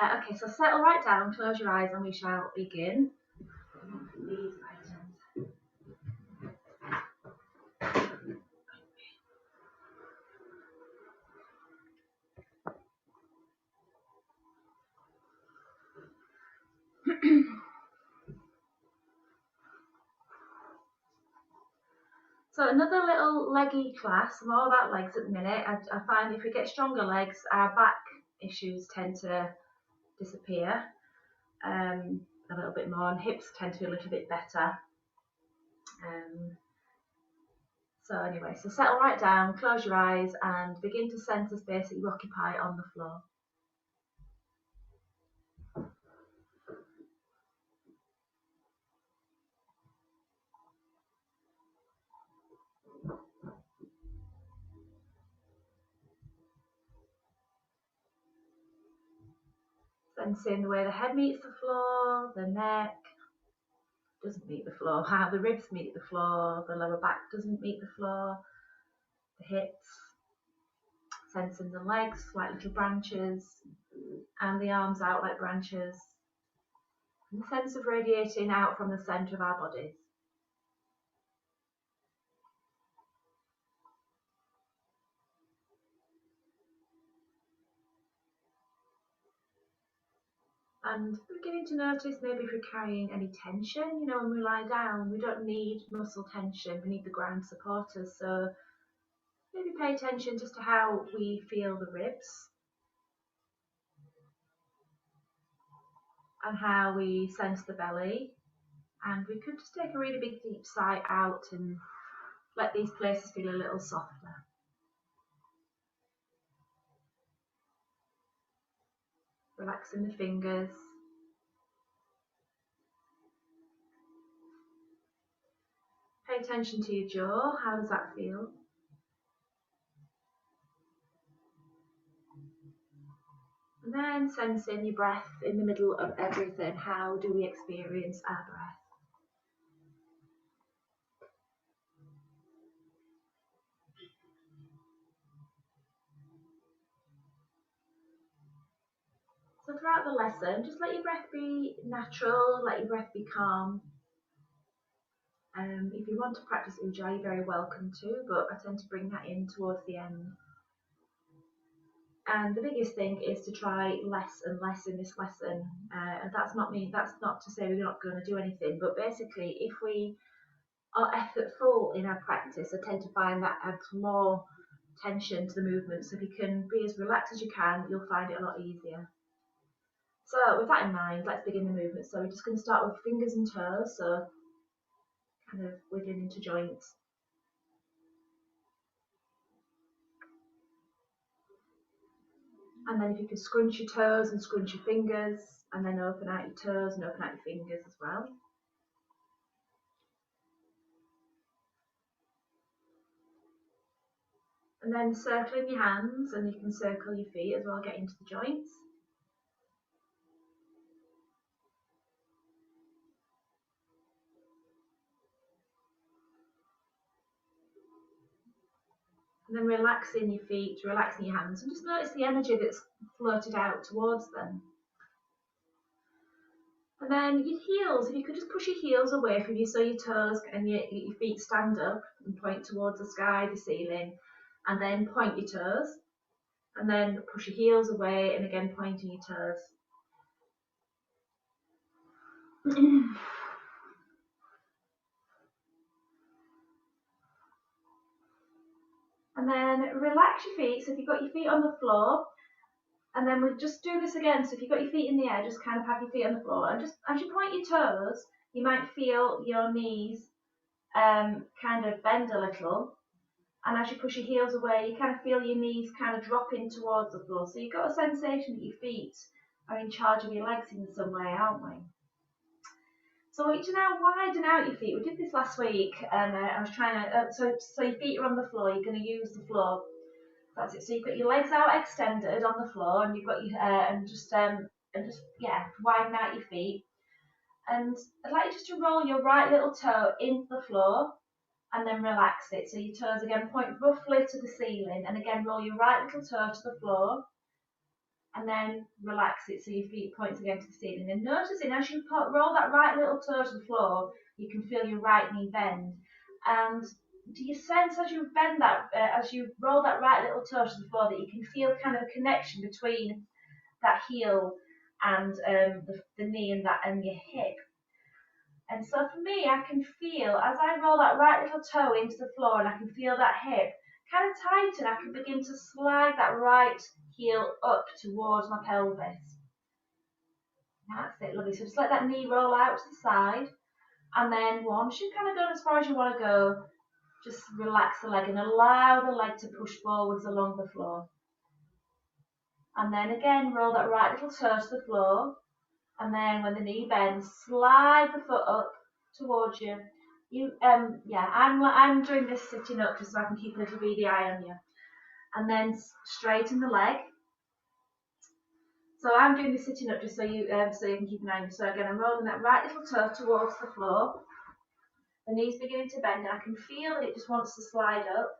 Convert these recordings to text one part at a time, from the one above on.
Okay, so settle right down, close your eyes, and we shall begin. These items. So another little leggy class. I'm all about legs at the minute. I find if we get stronger legs, our back issues tend to disappear a little bit more, and hips tend to be a little bit better. So anyway, so settle right down, close your eyes, and begin to sense the space that you occupy on the floor. Sensing the way the head meets the floor, the neck doesn't meet the floor, how the ribs meet the floor, the lower back doesn't meet the floor, the hips, sensing the legs like little branches, and the arms out like branches, and the sense of radiating out from the centre of our bodies. And beginning to notice maybe if we're carrying any tension, you know, when we lie down, we don't need muscle tension, we need the ground supporters. So maybe pay attention just to how we feel the ribs and how we sense the belly. And we could just take a really big deep sigh out and let these places feel a little softer. Relaxing the fingers. Pay attention to your jaw. How does that feel? And then sensing your breath in the middle of everything. How do we experience our breath? So throughout the lesson, just let your breath be natural, let your breath be calm. If you want to practice Ujjayi, you're very welcome to, but I tend to bring that in towards the end. And the biggest thing is to try less and less in this lesson. And that's not to say we're not going to do anything, but basically if we are effortful in our practice, I tend to find that adds more tension to the movement. So if you can be as relaxed as you can, you'll find it a lot easier. So with that in mind, let's begin the movement. So we're just going to start with fingers and toes, so kind of wiggling into joints. And then if you can scrunch your toes and scrunch your fingers, and then open out your toes and open out your fingers as well. And then circling your hands, and you can circle your feet as well, get into the joints. And then relaxing your feet, relaxing your hands, and just notice the energy that's floated out towards them. And then your heels, if you could just push your heels away from you so your toes and your feet stand up and point towards the sky, the ceiling, and then point your toes. And then push your heels away and again pointing your toes. And then relax your feet. So if you've got your feet on the floor, and then we'll just do this again. So if you've got your feet in the air, just kind of have your feet on the floor. And just as you point your toes, you might feel your knees kind of bend a little. And as you push your heels away, you kind of feel your knees kind of dropping towards the floor. So you've got a sensation that your feet are in charge of your legs in some way, aren't we? So I want you to now widen out your feet. We did this last week, and I was trying to. So your feet are on the floor. You're going to use the floor. That's it. So you've got your legs out extended on the floor, and you've got your and just widen out your feet. And I'd like you just to roll your right little toe into the floor, and then relax it. So your toes again point roughly to the ceiling, and again roll your right little toe to the floor, and then relax it so your feet point again to the ceiling. And noticing as you roll that right little toe to the floor, you can feel your right knee bend. And do you sense as you bend that, as you roll that right little toe to the floor, that you can feel kind of a connection between that heel and the knee and your hip? And so for me, I can feel as I roll that right little toe into the floor, and I can feel that hip kind of tighten. I can begin to slide that right heel up towards my pelvis. That's it, lovely. So just let that knee roll out to the side, and then once you've kind of gone as far as you want to go, just relax the leg and allow the leg to push forwards along the floor. And then again, roll that right little toe to the floor, and then when the knee bends, slide the foot up towards you. I'm doing this sitting up just so I can keep a little beady eye on you. And then straighten the leg. So I'm doing this sitting up just so you can keep an eye on you. So again, I'm rolling that right little toe towards the floor. The knee's beginning to bend, and I can feel that it just wants to slide up.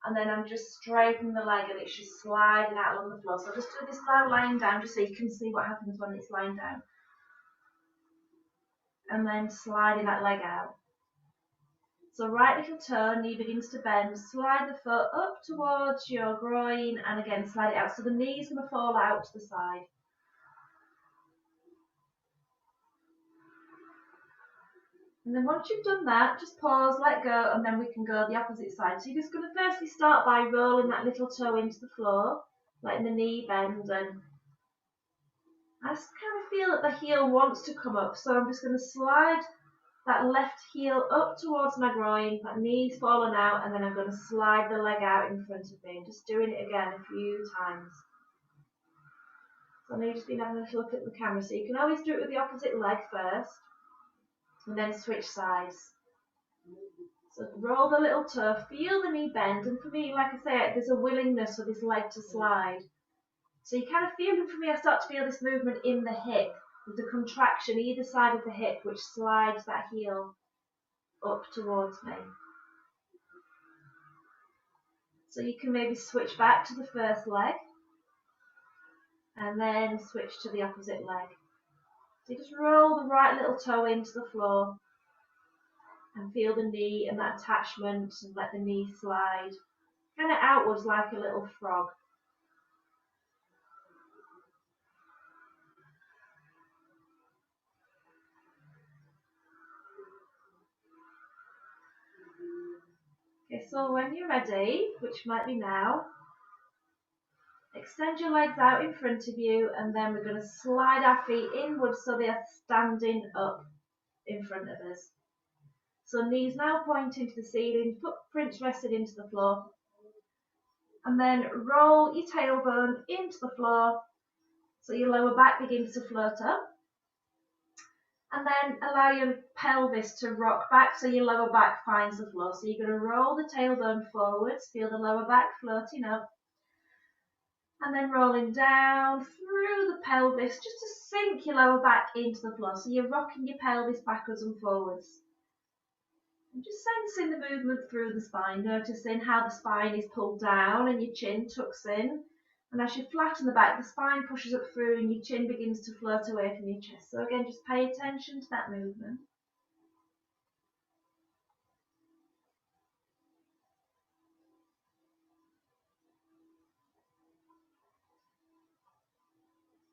And then I'm just straightening the leg, and it's just sliding out along the floor. So I'll just do this now lying down, just so you can see what happens when it's lying down. And then sliding that leg out. So right little toe, knee begins to bend, slide the foot up towards your groin, and again slide it out. So the knee's going to fall out to the side. And then once you've done that, just pause, let go, and then we can go the opposite side. So you're just going to firstly start by rolling that little toe into the floor, letting the knee bend, and I just kind of feel that the heel wants to come up. So I'm just going to slide that left heel up towards my groin, that knee's fallen out, and then I'm going to slide the leg out in front of me. Just doing it again a few times. So I know you've just been having a little look at the camera, so you can always do it with the opposite leg first, and then switch sides. So roll the little toe, feel the knee bend, and for me, like I say, there's a willingness for this leg to slide. So you kind of feel, and for me, I start to feel this movement in the hip, with the contraction either side of the hip, which slides that heel up towards me. So you can maybe switch back to the first leg, and then switch to the opposite leg. So you just roll the right little toe into the floor, and feel the knee and that attachment, and let the knee slide kind of outwards like a little frog. Okay, so when you're ready, which might be now, extend your legs out in front of you, and then we're going to slide our feet inwards so they are standing up in front of us. So knees now pointing to the ceiling, footprints rested into the floor. And then roll your tailbone into the floor so your lower back begins to float up. And then allow your pelvis to rock back so your lower back finds the floor. So you're going to roll the tailbone forwards, feel the lower back floating up. And then rolling down through the pelvis just to sink your lower back into the floor. So you're rocking your pelvis backwards and forwards. And just sensing the movement through the spine, noticing how the spine is pulled down and your chin tucks in. And as you flatten the back, the spine pushes up through and your chin begins to float away from your chest. So again, just pay attention to that movement.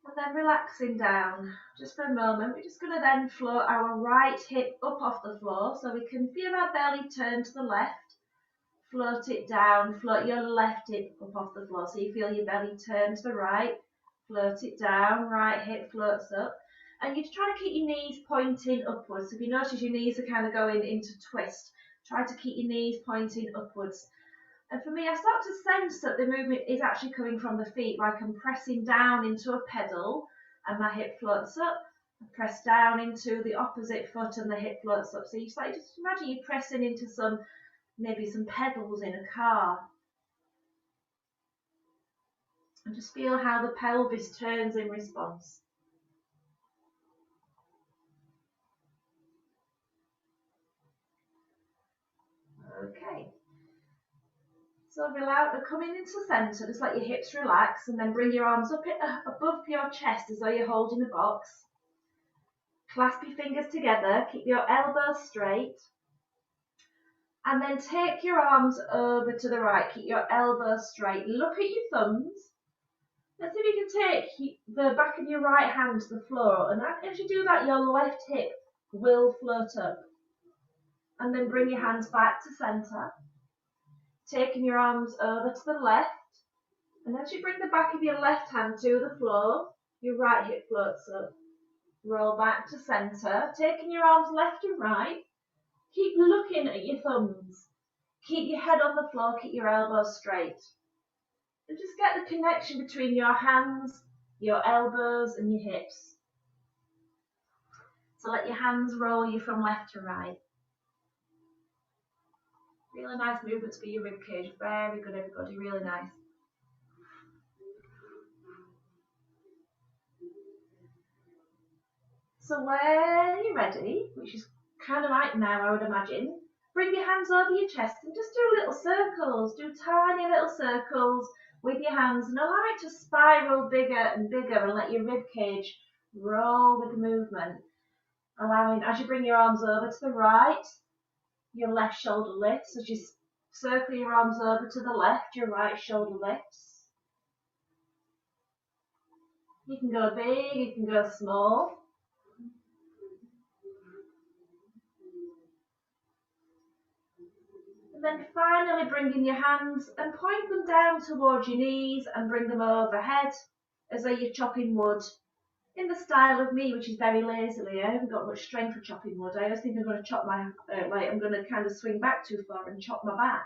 And then relaxing down just for a moment. We're just going to then float our right hip up off the floor so we can feel our belly turn to the left. Float it down, float your left hip up off the floor so you feel your belly turn to the right. Float it down, right hip floats up. And you're trying to keep your knees pointing upwards. So if you notice your knees are kind of going into twist, try to keep your knees pointing upwards. And for me, I start to sense that the movement is actually coming from the feet, like I'm pressing down into a pedal and my hip floats up. I press down into the opposite foot and the hip floats up. So you just imagine you're pressing into maybe some pedals in a car. And just feel how the pelvis turns in response. Okay. So coming into the centre, just let your hips relax, and then bring your arms up above your chest as though you're holding a box. Clasp your fingers together, keep your elbows straight, and then take your arms over to the right, keep your elbows straight. Look at your thumbs. Let's see if you can take the back of your right hand to the floor, and as you do that, your left hip will float up. And then bring your hands back to centre, taking your arms over to the left, and as you bring the back of your left hand to the floor, your right hip floats up. Roll back to centre, taking your arms left and right. Keep looking at your thumbs. Keep your head on the floor, keep your elbows straight. And just get the connection between your hands, your elbows and your hips. So let your hands roll you from left to right. Really nice movements for your rib cage. Very good, everybody. Really nice. So when you're ready, which is kind of right now, I would imagine, bring your hands over your chest and just do little circles. Do tiny little circles with your hands and allow it to spiral bigger and bigger and let your rib cage roll with the movement. Allowing, as you bring your arms over to the right, your left shoulder lifts. As you circle your arms over to the left, your right shoulder lifts. You can go big, you can go small. And then finally bringing your hands and point them down towards your knees and bring them overhead as though you're chopping wood in the style of me, which is very lazily. I haven't got much strength for chopping wood. I always think I'm going to chop I'm going to kind of swing back too far and chop my back.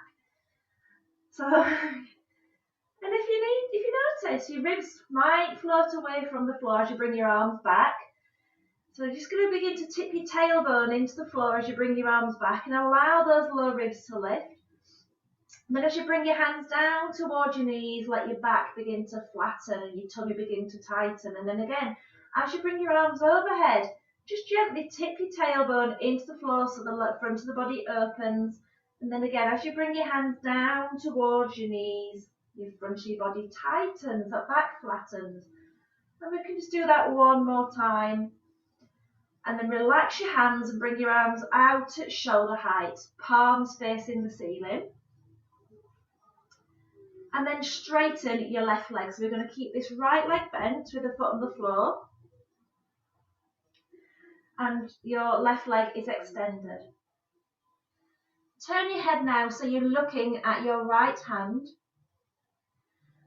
So, and if you notice, your ribs might float away from the floor as you bring your arms back. So you're just going to begin to tip your tailbone into the floor as you bring your arms back and allow those low ribs to lift. And then as you bring your hands down towards your knees, let your back begin to flatten and your tummy begin to tighten. And then again, as you bring your arms overhead, just gently tip your tailbone into the floor so the front of the body opens. And then again, as you bring your hands down towards your knees, your front of your body tightens, that back flattens. And we can just do that one more time. And then relax your hands and bring your arms out at shoulder height, palms facing the ceiling. And then straighten your left leg. So we're going to keep this right leg bent with the foot on the floor. And your left leg is extended. Turn your head now so you're looking at your right hand.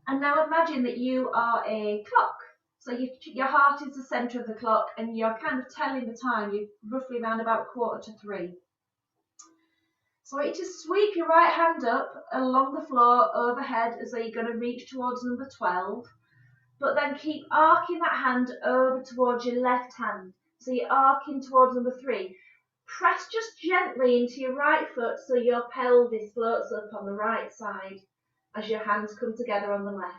And now imagine that you are a clock. So your heart is the centre of the clock and you're kind of telling the time. You're roughly around about 2:45. So I want you to sweep your right hand up along the floor overhead as though you're going to reach towards number 12. But then keep arcing that hand over towards your left hand. So you're arcing towards number 3. Press just gently into your right foot so your pelvis floats up on the right side as your hands come together on the left.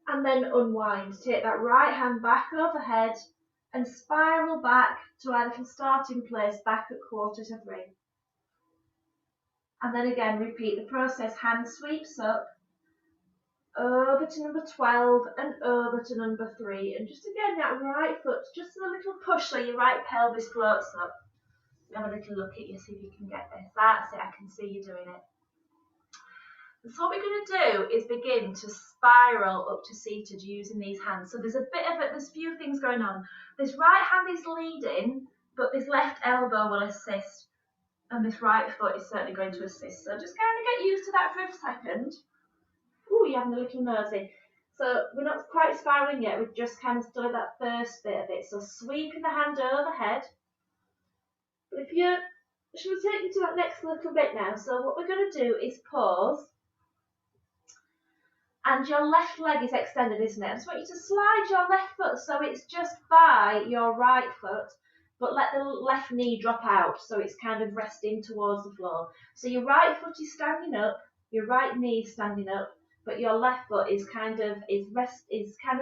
And then unwind. Take that right hand back overhead and spiral back to our little starting place back at 2:45. And then again repeat the process. Hand sweeps up, over to number 12 and over to number 3. And just again that right foot, just a little push so your right pelvis floats up. Have a little look at you, see if you can get this. That's it, I can see you doing it. So what we're going to do is begin to spiral up to seated using these hands. So there's a few things going on. This right hand is leading, but this left elbow will assist. And this right foot is certainly going to assist. So just kind of get used to that for a second. Ooh, you're having a little nosy. So we're not quite spiraling yet, we've just kind of started that first bit of it. So sweeping the hand overhead. But should we take you to that next little bit now? So what we're going to do is pause. And your left leg is extended, isn't it? I just want you to slide your left foot so it's just by your right foot, but let the left knee drop out so it's kind of resting towards the floor. So your right foot is standing up, your right knee is standing up, but your left foot is kind of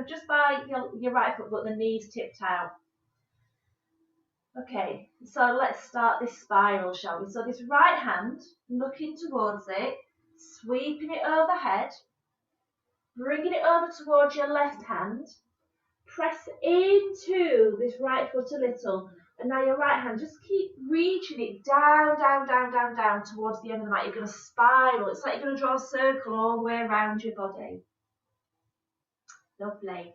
just by your right foot, but the knee's tipped out. Okay, so let's start this spiral, shall we? So this right hand, looking towards it, sweeping it overhead, bringing it over towards your left hand. Press into this right foot a little, and now your right hand, just keep reaching it down, down, down, down, down towards the end of the mat. You're going to spiral. It's like you're going to draw a circle all the way around your body. Lovely.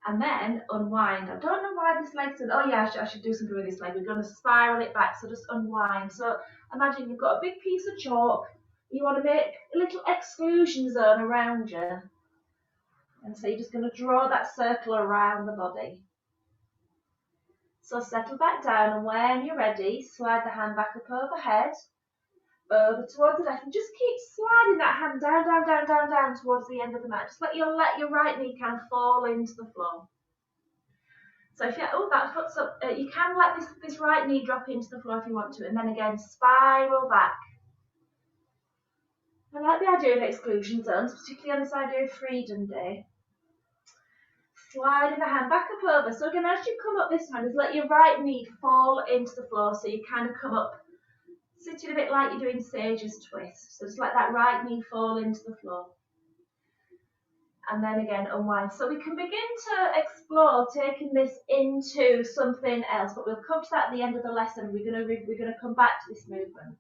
And then unwind. I don't know why this leg said, oh yeah, I should do something with this leg. We're going to spiral it back, so just unwind. So imagine you've got a big piece of chalk. You want to make a little exclusion zone around you. And so you're just going to draw that circle around the body. So settle back down, and when you're ready, slide the hand back up overhead, over towards the left, and just keep sliding that hand down, down, down, down, down towards the end of the mat. Just let your right knee kind of fall into the floor. So if you, that foot's up, you can let this right knee drop into the floor if you want to, and then again spiral back. I like the idea of exclusion zones, particularly on this idea of Freedom Day. Sliding the hand back up over. So again, as you come up this time, just let your right knee fall into the floor, so you kind of come up, sitting a bit like you're doing Sage's twist. So just let that right knee fall into the floor. And then again, unwind. So we can begin to explore taking this into something else, but we'll come to that at the end of the lesson. We're going to come back to this movement.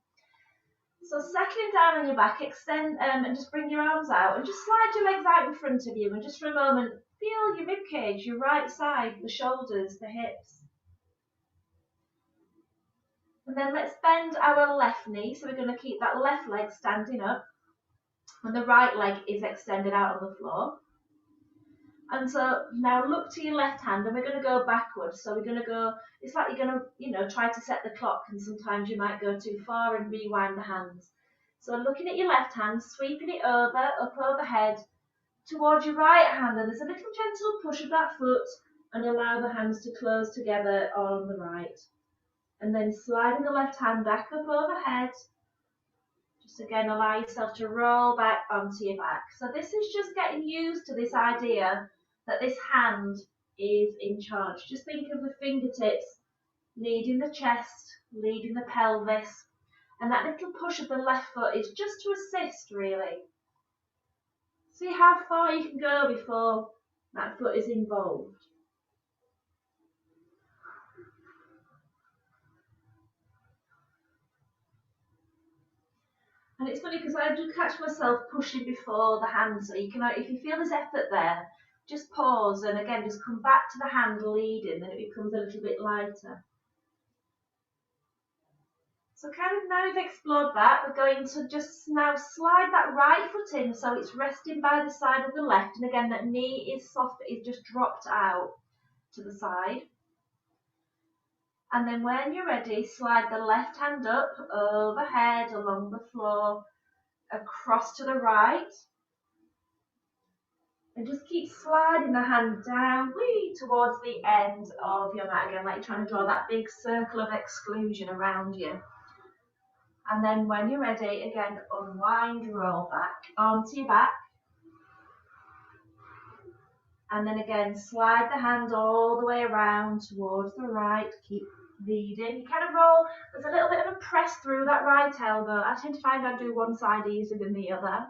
So settling down on your back, extend and just bring your arms out, and just slide your legs out in front of you, and just for a moment, feel your rib cage, your right side, the shoulders, the hips. And then let's bend our left knee, so we're going to keep that left leg standing up, and the right leg is extended out on the floor. And so now look to your left hand, and we're going to go backwards. So we're going to go, it's like you're going to, try to set the clock, and sometimes you might go too far and rewind the hands. So looking at your left hand, sweeping it over, up overhead, towards your right hand, and there's a little gentle push of that foot, and allow the hands to close together on the right. And then sliding the left hand back up overhead. Just again, allow yourself to roll back onto your back. So this is just getting used to this idea that this hand is in charge. Just think of the fingertips leading the chest, leading the pelvis, and that little push of the left foot is just to assist, really. See how far you can go before that foot is involved. And it's funny because I do catch myself pushing before the hand, so you can, if you feel there's effort there, just pause and again just come back to the hand leading, then it becomes a little bit lighter. So kind of now we've explored that, we're going to just now slide that right foot in so it's resting by the side of the left, and again that knee is soft, it's just dropped out to the side. And then when you're ready, slide the left hand up, overhead, along the floor, across to the right. And just keep sliding the hand down, towards the end of your mat again, like you're trying to draw that big circle of exclusion around you. And then when you're ready, again, unwind, roll back onto your back. And then again, slide the hand all the way around towards the right, keep leading. You kind of roll, there's a little bit of a press through that right elbow. I tend to find I do one side easier than the other.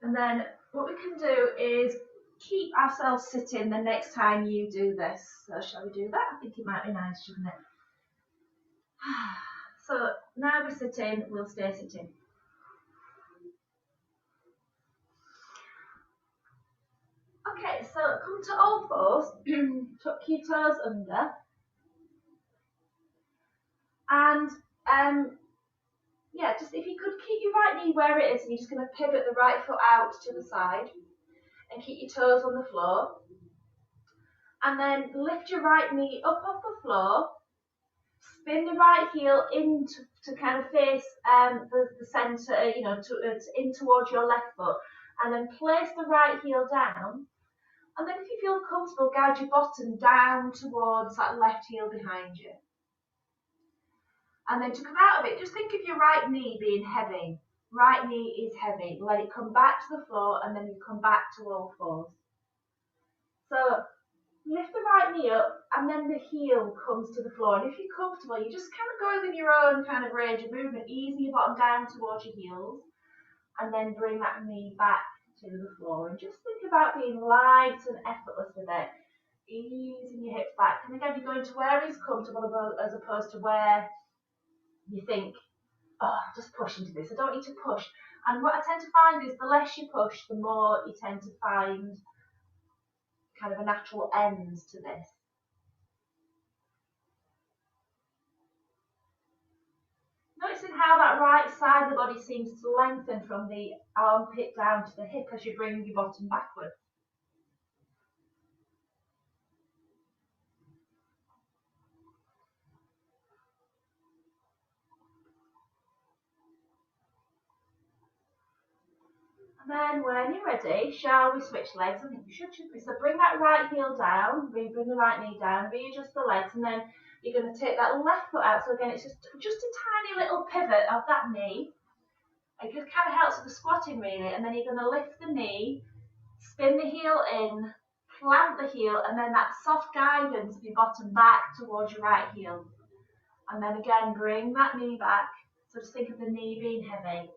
And then what we can do is keep ourselves sitting the next time you do this. So shall we do that? I think it might be nice, shouldn't it? So now we're sitting, we'll stay sitting. Okay, so come to all fours, tuck your toes under, and just if you could keep your right knee where it is, and you're just going to pivot the right foot out to the side, and keep your toes on the floor, and then lift your right knee up off the floor, spin the right heel in to kind of face the centre, in towards your left foot, and then place the right heel down. And then if you feel comfortable, guide your bottom down towards that left heel behind you. And then to come out of it, just think of your right knee being heavy. right knee is heavy. Let it come back to the floor and then you come back to all fours. So lift the right knee up and then the heel comes to the floor. And if you're comfortable, you just kind of go within your own kind of range of movement, easing your bottom down towards your heels and then bring that knee back to the floor. And just think about being light and effortless with it. Easing your hips back. And again, you're going to where is comfortable as opposed to where you think, oh, just push into this. I don't need to push. And what I tend to find is the less you push, the more you tend to find kind of a natural end to this. Noticing how that right side of the body seems to lengthen from the armpit down to the hip as you bring your bottom backwards. And then when you're ready, shall we switch legs? I think we should we? So bring that right heel down, bring the right knee down, readjust the legs, and then you're going to take that left foot out. So again, it's just a tiny little pivot of that knee. It just kind of helps with the squatting really. And then you're going to lift the knee, spin the heel in, plant the heel, and then that soft guidance of your bottom back towards your right heel. And then again, bring that knee back. So just think of the knee being heavy.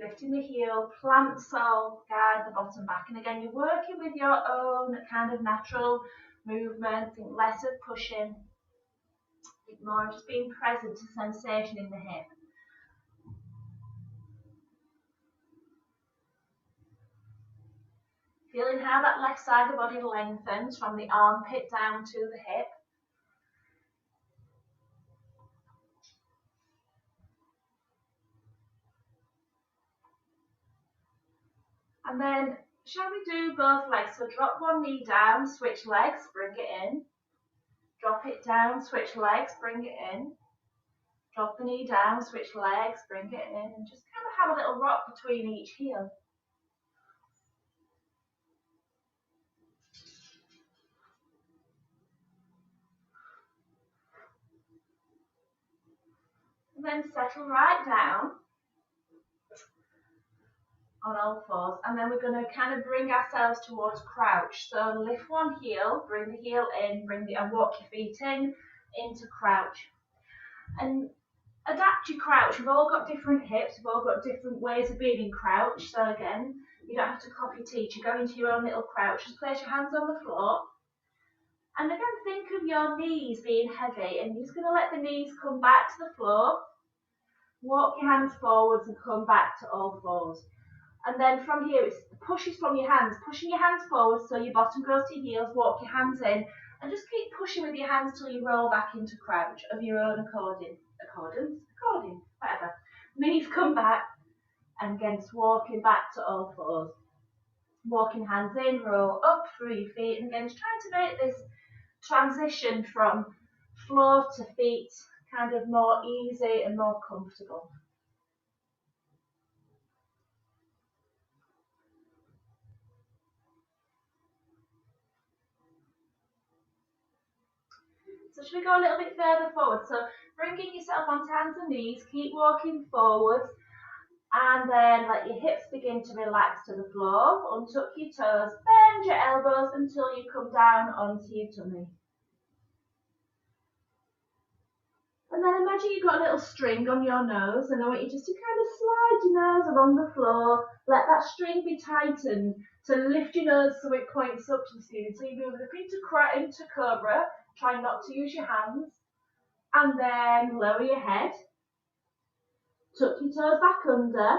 Lifting the heel, plant the sole, guide the bottom back. And again, you're working with your own kind of natural movement. Think less of pushing. Think more of just being present to sensation in the hip. Feeling how that left side of the body lengthens from the armpit down to the hip. And then, shall we do both legs? So drop one knee down, switch legs, bring it in. Drop it down, switch legs, bring it in. Drop the knee down, switch legs, bring it in. And just kind of have a little rock between each heel. And then settle right down on all fours, and then we're going to kind of bring ourselves towards crouch. So lift one heel, bring the heel in, and walk your feet in into crouch. And adapt your crouch. We've all got different hips, we've all got different ways of being in crouch. So again, you don't have to copy teacher, go into your own little crouch. Just place your hands on the floor. And again, think of your knees being heavy, and you're just going to let the knees come back to the floor. Walk your hands forwards and come back to all fours. And then from here, it's pushes from your hands, pushing your hands forward so your bottom goes to your heels, walk your hands in, and just keep pushing with your hands till you roll back into crouch of your own according, whatever. Knees come back, and again, just walking back to all fours. Walking hands in, roll up through your feet, and again, just trying to make this transition from floor to feet kind of more easy and more comfortable. So should we go a little bit further forward? So bringing yourself onto hands and knees, keep walking forwards, and then let your hips begin to relax to the floor. Untuck your toes, bend your elbows until you come down onto your tummy. And then imagine you've got a little string on your nose, and I want you just to kind of slide your nose along the floor. Let that string be tightened to lift your nose so it points up to the ceiling. So you move up into Cobra. Try not to use your hands, and then lower your head, tuck your toes back under,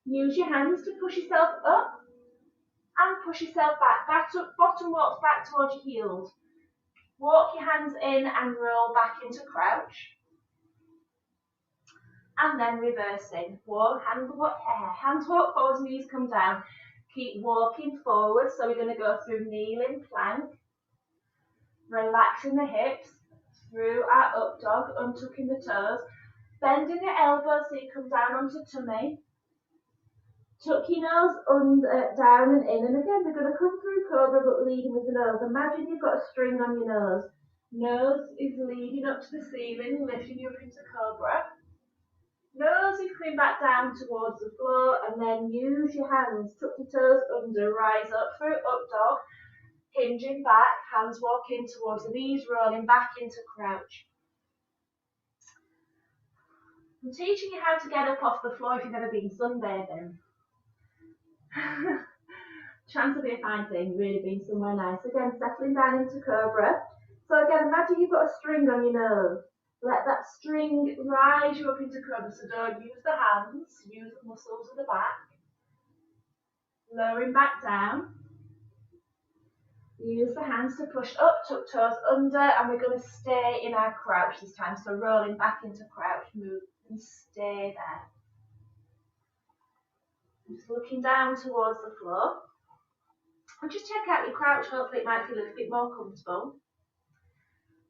use your hands to push yourself up and push yourself back up, bottom walks back towards your heels. Walk your hands in and roll back into crouch, and then reversing. Hands walk forward, knees come down. Keep walking forward, so we're going to go through kneeling plank, relaxing the hips through our up dog, untucking the toes, bending your elbows so you come down onto tummy, tuck your nose under, down and in, and again we're going to come through Cobra but leading with the nose. Imagine you've got a string on your nose. Nose is leading up to the ceiling, lifting you up into Cobra. Nose is coming back down towards the floor, and then use your hands. Tuck your toes under, rise up through up dog, hinging back, hands walking towards the knees, rolling back into crouch. I'm teaching you how to get up off the floor if you've ever been sunbathing. Chance will be a fine thing, really being somewhere nice. Again, settling down into Cobra. So again, imagine you've got a string on your nose. Let that string rise you up into Cobra. So don't use the hands, use the muscles of the back. Lowering back down. Use the hands to push up, tuck toes under, and we're going to stay in our crouch this time. So rolling back into crouch, move and stay there. Just looking down towards the floor. And just check out your crouch, hopefully it might feel a little bit more comfortable.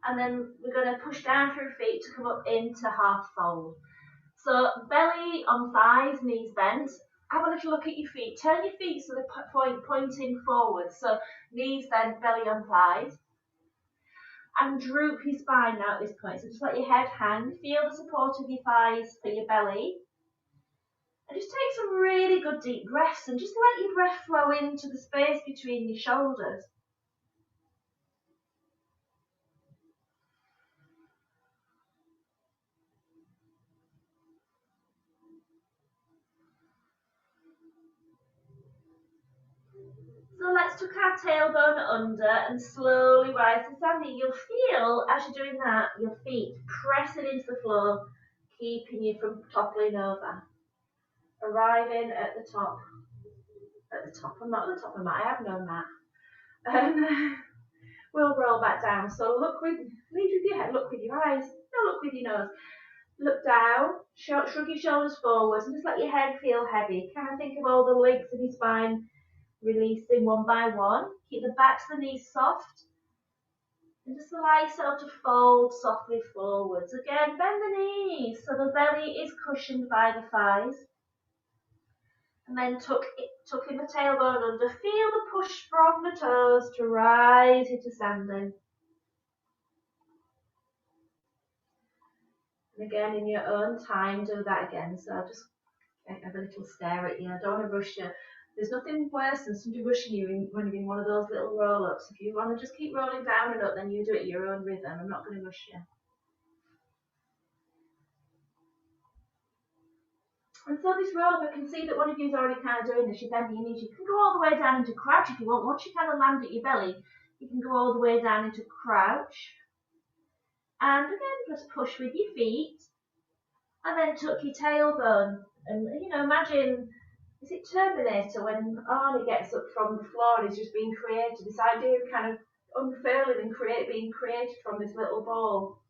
And then we're going to push down through feet to come up into half fold. So belly on thighs, knees bent. Have a little look at your feet. Turn your feet so they're pointing forward. So knees bent, belly on thighs. And droop your spine now at this point. So just let your head hang. Feel the support of your thighs for your belly. And just take some really good deep breaths and just let your breath flow into the space between your shoulders. So let's tuck our tailbone under and slowly rise to standing. You'll feel, as you're doing that, your feet pressing into the floor, keeping you from toppling over. Arriving at the top. I'm not at the top of my, I have known that. We'll roll back down. So lead with your head, look with your eyes, no, look with your nose. Look down, shrug your shoulders forwards, and just let your head feel heavy. Kind of think of all the links in your spine releasing one by one. Keep the backs of the knees soft. And just allow yourself to fold softly forwards. Again, bend the knees so the belly is cushioned by the thighs. And then tucking the tailbone under. Feel the push from the toes to rise into standing. And again, in your own time, do that again. So I'll just have a little stare at you. I don't want to rush you. There's nothing worse than somebody rushing you when you're in one of those little roll-ups. If you want to just keep rolling down and up, then you do it at your own rhythm. I'm not going to rush you. And so this roll-up, I can see that one of you is already kind of doing this. You're bending your knees. You can go all the way down into crouch if you want. Once you kind of land at your belly, you can go all the way down into crouch. And again, just push with your feet. And then tuck your tailbone. And, imagine, is it Terminator when Arnie gets up from the floor and he's just being created? This idea of kind of unfurling and being created from this little ball.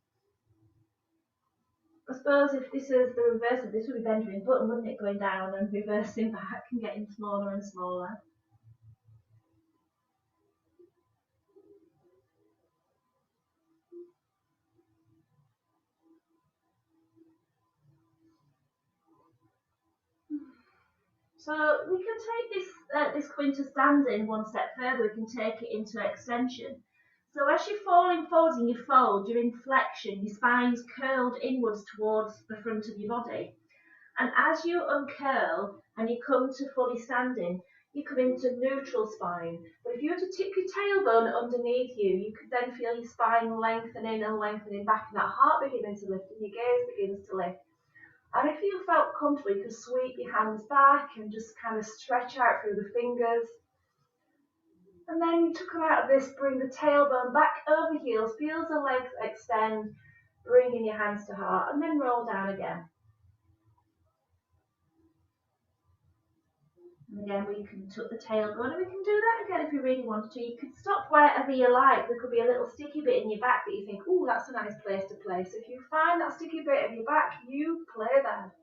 I suppose if this is the reverse of this, would be Benjamin Button, wouldn't it? Going down and reversing back and getting smaller and smaller. So we can take this quinta standing one step further. We can take it into extension. So as you're falling forwards in your fold, your inflection, your spine's curled inwards towards the front of your body. And as you uncurl and you come to fully standing, you come into neutral spine. But if you were to tip your tailbone underneath you, you could then feel your spine lengthening and lengthening back, and that heart beginning to lift and your gaze begins to lift. And if you felt comfortable, you could sweep your hands back and just kind of stretch out through the fingers. And then to come out of this, bring the tailbone back over heels, feel the legs extend, bringing your hands to heart, and then roll down again. And again, we can tuck the tailbone, and we can do that again if you really wanted to. You could stop wherever you like. There could be a little sticky bit in your back that you think, oh, that's a nice place to play. So if you find that sticky bit in your back, you play there.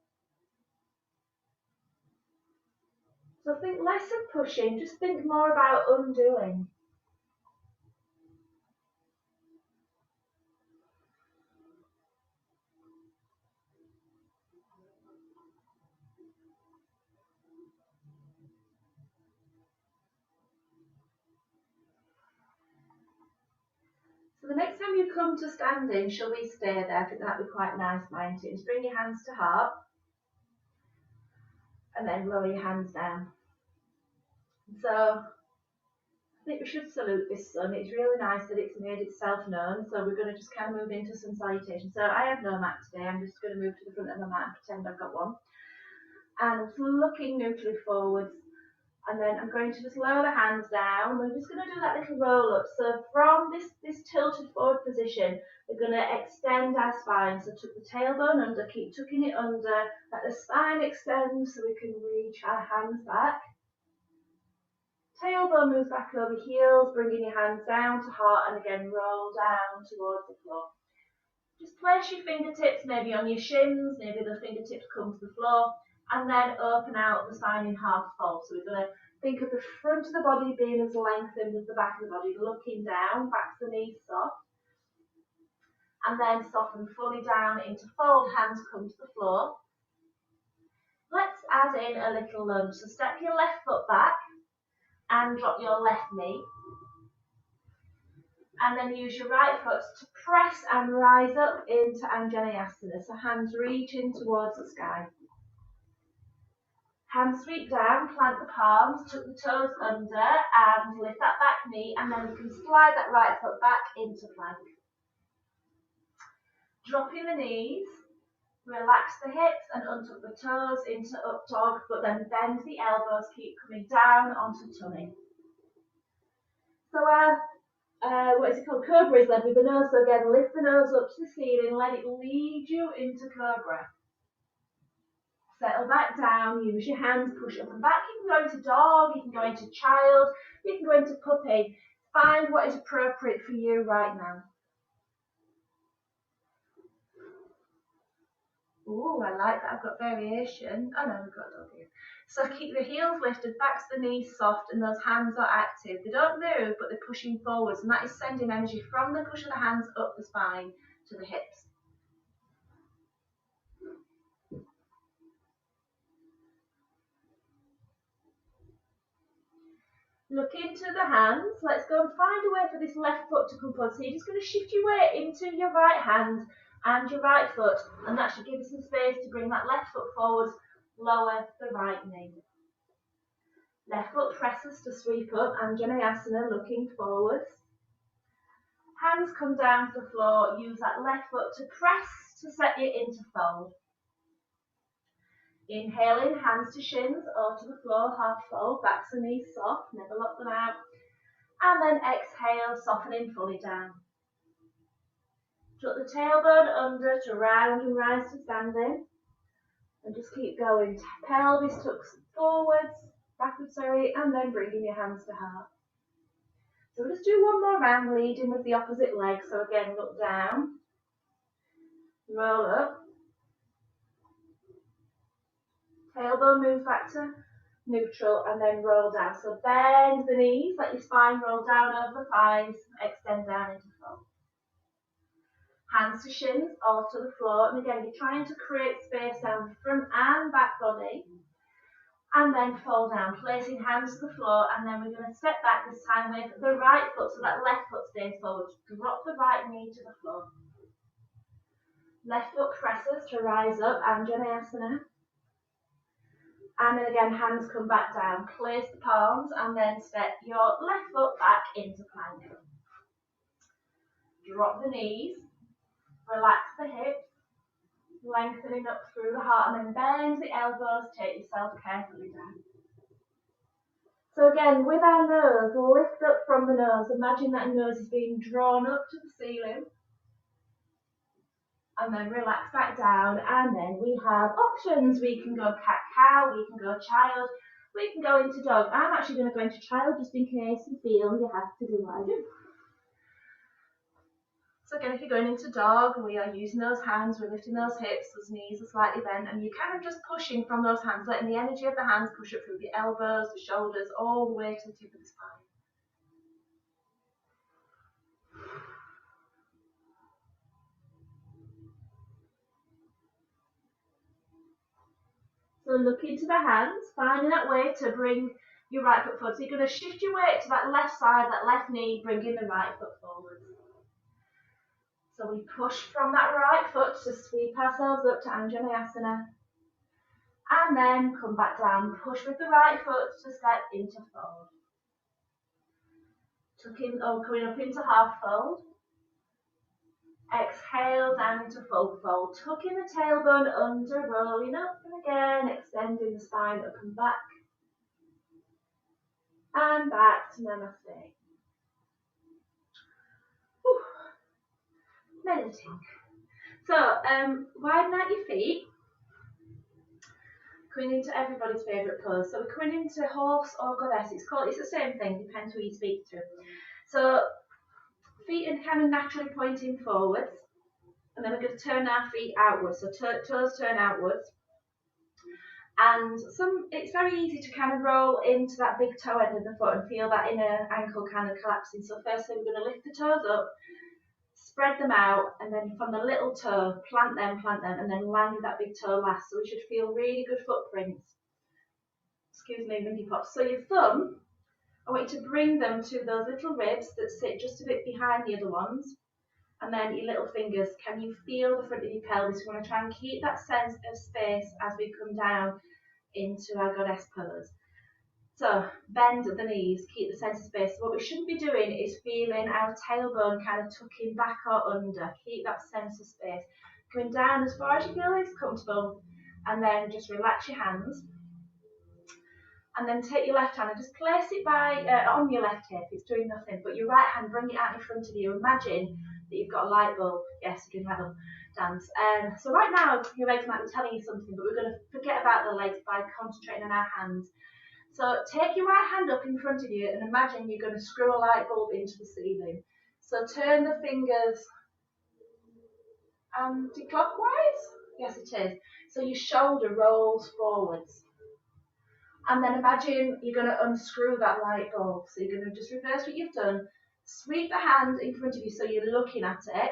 So think less of pushing, just think more about undoing. So the next time you come to standing, shall we stay there? I think that'd be quite nice, mightn't it? Just bring your hands to heart. and then lower your hands down. So I think we should salute this sun. It's really nice that it's made itself known. So we're going to just kind of move into some salutation. So I have no mat today. I'm just going to move to the front of my mat and pretend I've got one. And I'm looking neutrally forwards. And then I'm going to just lower the hands down. We're just going to do that little roll up. So from this tilted forward position, we're going to extend our spine. So tuck the tailbone under, keep tucking it under, let the spine extend so we can reach our hands back. Tailbone moves back over heels, bringing your hands down to heart, and again roll down towards the floor. Just place your fingertips maybe on your shins, maybe the fingertips come to the floor, and then open out the spine in half fold. So we're going to think of the front of the body being as lengthened as the back of the body, looking down, back to the knees soft, and then soften fully down into fold, hands come to the floor. Let's add in a little lunge. So step your left foot back and drop your left knee. And then use your right foot to press and rise up into Anjaneyasana. So hands reaching towards the sky. Hands sweep down, plant the palms, tuck the toes under and lift that back knee, and then you can slide that right foot back into plank. Dropping the knees, relax the hips and untuck the toes into up dog, but then bend the elbows, keep coming down onto tummy. So our what is it called? Cobra is led with the nose. So again, lift the nose up to the ceiling, let it lead you into Cobra. Settle back down, use your hands, push up and back. You can go into dog, you can go into child, you can go into puppy. Find what is appropriate for you right now. Ooh, I like that. I've got variation. Oh no, we've got dog here. So keep the heels lifted, back to the knees soft, and those hands are active. They don't move, but they're pushing forwards, and that is sending energy from the push of the hands up the spine to the hips. Look into the hands. Let's go and find a way for this left foot to come forward. So you're just going to shift your weight into your right hand and your right foot, and that should give us some space to bring that left foot forward, lower the right knee. Left foot presses to sweep up, Anjaneyasana, looking forwards. Hands come down to the floor, use that left foot to press to set you into fold. Inhaling, hands to shins or to the floor, half fold, back to knees soft, never lock them out. And then exhale, softening fully down. Tuck the tailbone under to round and rise to standing. And just keep going. Pelvis tucks forwards, backwards, and then bringing your hands to heart. So we'll just do one more round, leading with the opposite leg. So again, look down, roll up. Tailbone moves back to neutral and then roll down. So bend the knees, let your spine roll down over the thighs, extend down into fold. Hands to shins or to the floor. And again, you're trying to create space down the front and back body. And then fold down, placing hands to the floor. And then we're going to step back this time with the right foot so that left foot stays forward. Drop the right knee to the floor. Left foot presses to rise up, Anjaneyasana. And then again, hands come back down. Place the palms and then step your left foot back into plank. Drop the knees. Relax the hips. Lengthening up through the heart and then bend the elbows. Take yourself carefully down. So again, with our nose, lift up from the nose. Imagine that nose is being drawn up to the ceiling. And then relax back down, and then we have options. We can go cat-cow, we can go child, we can go into dog. I'm actually going to go into child just in case you feel you have to do what I do. So again, if you're going into dog, we are using those hands, we're lifting those hips, those knees are slightly bent, and you're kind of just pushing from those hands, letting the energy of the hands push up through the elbows, the shoulders, all the way to the tip of the spine. So look into the hands, finding that way to bring your right foot forward. So you're going to shift your weight to that left side, that left knee, bringing the right foot forward. So we push from that right foot to sweep ourselves up to Anjaneyasana. And then come back down, push with the right foot to step into fold. Coming up into half fold. Exhale down into full fold. Tucking the tailbone under, rolling up, and again extending the spine up and back. And back to Namaste. Whew. Meditating. So, widen out your feet. Coming into everybody's favourite pose. So we're coming into horse or goddess. It's the same thing, depends who you speak to. So feet are kind of naturally pointing forwards, and then we're going to turn our feet outwards. So toes turn outwards. And it's very easy to kind of roll into that big toe end of the foot and feel that inner ankle kind of collapsing. So firstly, we're going to lift the toes up, spread them out, and then from the little toe, plant them, and then land with that big toe last. So we should feel really good footprints. Excuse me, windy pops. So your thumb, I want you to bring them to those little ribs that sit just a bit behind the other ones. And then your little fingers, can you feel the front of your pelvis? We want to try and keep that sense of space as we come down into our goddess pose. So bend at the knees, keep the sense of space. What we shouldn't be doing is feeling our tailbone kind of tucking back or under. Keep that sense of space. Going down as far as you feel is comfortable, and then just relax your hands. And then take your left hand and just place it on your left hip. It's doing nothing, but your right hand, bring it out in front of you. Imagine that you've got a light bulb. Yes, you can have a dance. So right now, your legs might be telling you something, but we're going to forget about the legs by concentrating on our hands. So take your right hand up in front of you and imagine you're going to screw a light bulb into the ceiling. So turn the fingers anti-clockwise. Yes, it is. So your shoulder rolls forwards. And then imagine you're going to unscrew that light bulb. So you're going to just reverse what you've done. Sweep the hand in front of you so you're looking at it.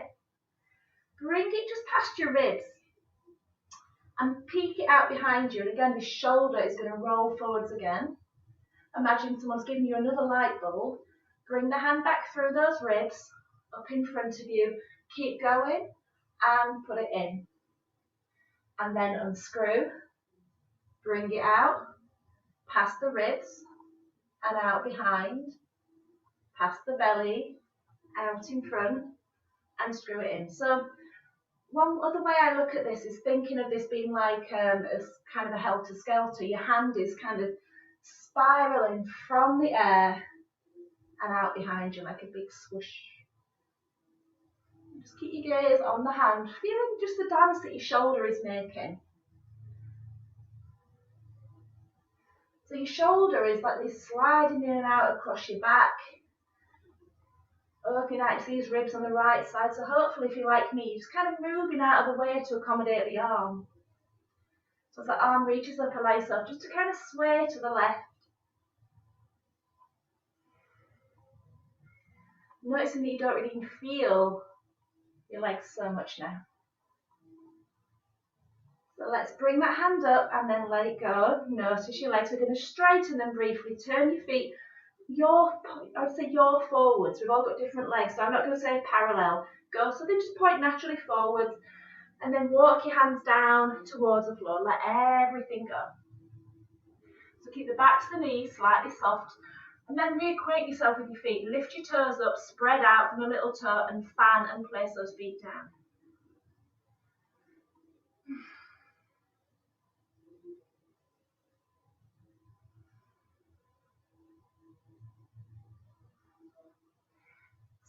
Bring it just past your ribs. And peek it out behind you. And again, the shoulder is going to roll forwards again. Imagine someone's giving you another light bulb. Bring the hand back through those ribs, up in front of you. Keep going and put it in. And then unscrew. Bring it out. Past the ribs and out behind, past the belly, out in front, and screw it in. So one other way I look at this is thinking of this being like as kind of a helter-skelter. Your hand is kind of spiraling from the air and out behind you like a big swoosh. Just keep your gaze on the hand, feeling just the dance that your shoulder is making. So your shoulder is like this sliding in and out across your back, opening out to these ribs on the right side. So hopefully, if you're like me, you're just kind of moving out of the way to accommodate the arm. So as the arm reaches up, allow yourself just to kind of sway to the left. Noticing that you don't really feel your legs so much now. So let's bring that hand up and then let it go. Notice your legs. We're going to straighten them briefly. Turn your feet. I would say your forwards. We've all got different legs, so I'm not going to say parallel. Go so they just point naturally forwards, and then walk your hands down towards the floor. Let everything go. So keep the back to the knees slightly soft, and then reacquaint yourself with your feet. Lift your toes up, spread out from the little toe, and fan and place those feet down.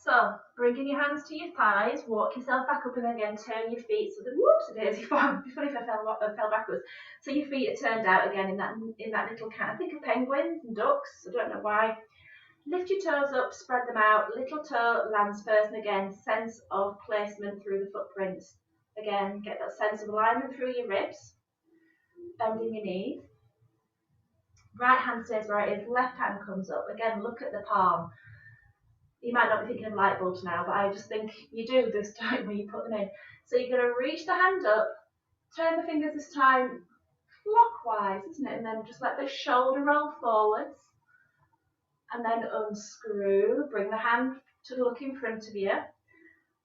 So, bringing your hands to your thighs, walk yourself back up and then again turn your feet so that, whoops, a daisy form. It'd be funny if I fell backwards. So your feet are turned out again in that little kind. I think of penguins and ducks, I don't know why. Lift your toes up, spread them out. Little toe lands first, and again, sense of placement through the footprints. Again, get that sense of alignment through your ribs, bending your knees. Right hand stays where it is, left hand comes up. Again, look at the palm. You might not be thinking of light bulbs now, but I just think you do this time when you put them in. So you're going to reach the hand up, turn the fingers this time clockwise, isn't it? And then just let the shoulder roll forwards. And then unscrew, bring the hand to look in front of you.